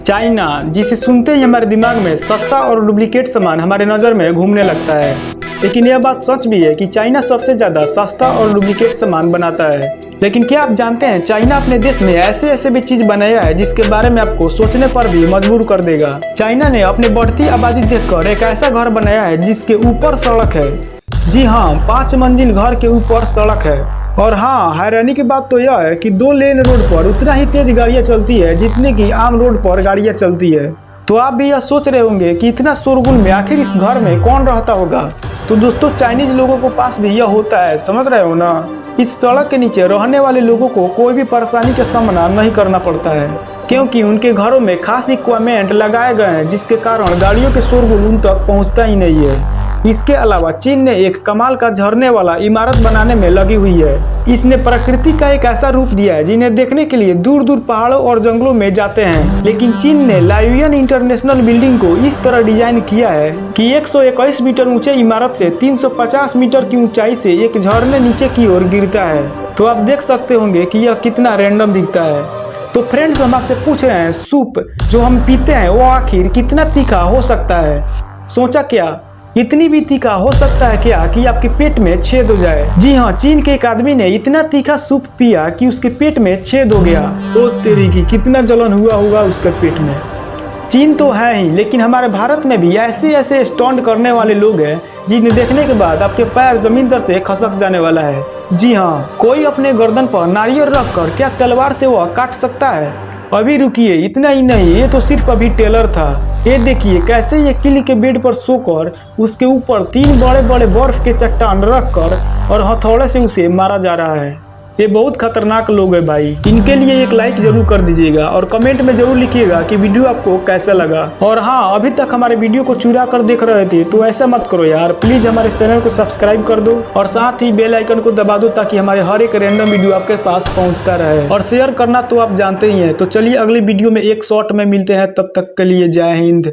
China, जिसे सुनते ही हमारे दिमाग में सस्ता और डुप्लीकेट सामान हमारे नज़र में घूमने लगता है। लेकिन यह बात सच भी है कि चाइना सबसे ज़्यादा सस्ता और डुप्लीकेट सामान बनाता है। लेकिन क्या आप जानते हैं चाइना अपने देश में ऐसे ऐसे भी चीज़ बनाया है जिसके बारे में आपको सोचने पर भी मजबूर कर देगा। चाइना ने अपनी बढ़ती आबादी देखकर एक ऐसा घर बनाया है जिसके ऊपर सड़क है। जी हाँ, 5 मंजिल घर के ऊपर सड़क है। और हाँ, हैरानी की बात तो यह है कि 2 लेन रोड पर उतना ही तेज गाड़ियाँ चलती है जितने की आम रोड पर गाड़ियाँ चलती है। तो आप भी यह सोच रहे होंगे कि इतना शोरगुल में आखिर इस घर में कौन रहता होगा। तो दोस्तों, चाइनीज लोगों को पास भी यह होता है, समझ रहे हो ना। इस सड़क के नीचे रहने वाले लोगों को कोई भी परेशानी का सामना नहीं करना पड़ता है, क्योंकि उनके घरों में खास इक्विपमेंट लगाए गए हैं जिसके कारण गाड़ियों के शोरगुल उन तक पहुंचता ही नहीं है। इसके अलावा चीन ने एक कमाल का झरने वाला इमारत बनाने में लगी हुई है। इसने प्रकृति का एक ऐसा रूप दिया है जिन्हें देखने के लिए दूर दूर पहाड़ों और जंगलों में जाते हैं। लेकिन चीन ने लायुयन इंटरनेशनल बिल्डिंग को इस तरह डिजाइन किया है कि 121 मीटर ऊंचे इमारत से 350 मीटर की ऊंचाई से एक झरने नीचे की ओर गिरता है। तो आप देख सकते होंगे कि यह कितना रैंडम दिखता है। तो फ्रेंड्स, हम आपसे पूछ रहे हैं, सूप जो हम पीते हैं वो आखिर कितना तीखा हो सकता है? सोचा क्या इतनी भी तीखा हो सकता है क्या कि आपके पेट में छेद हो जाए? जी हाँ, चीन के एक आदमी ने इतना तीखा सूप पिया कि उसके पेट में छेद हो गया। ओ तेरी की, कितना जलन हुआ होगा उसके पेट में। चीन तो है ही, लेकिन हमारे भारत में भी ऐसे ऐसे स्टंट करने वाले लोग हैं जिन्हें देखने के बाद आपके पैर जमीन पर से खसक जाने वाला है। जी हाँ, कोई अपने गर्दन पर नारियल रखकर क्या तलवार से वह काट सकता है? अभी रुकिए, इतना ही नहीं, ये तो सिर्फ अभी टेलर था। ये देखिए कैसे ये किले के बेड पर सोकर उसके ऊपर 3 बड़े बड़े बर्फ के चट्टान रखकर और हथौड़े से उसे मारा जा रहा है। ये बहुत खतरनाक लोग हैं भाई। इनके लिए एक लाइक जरूर कर दीजिएगा और कमेंट में जरूर लिखिएगा कि वीडियो आपको कैसा लगा। और हाँ, अभी तक हमारे वीडियो को चुरा कर देख रहे थे तो ऐसा मत करो यार, प्लीज हमारे चैनल को सब्सक्राइब कर दो और साथ ही बेल आइकन को दबा दो ताकि हमारे हर एक रैंडम वीडियो आपके पास पहुंचता रहे। और शेयर करना तो आप जानते ही हैं। तो चलिए अगली वीडियो में एक शॉर्ट में मिलते हैं, तब तक के लिए जय हिंद।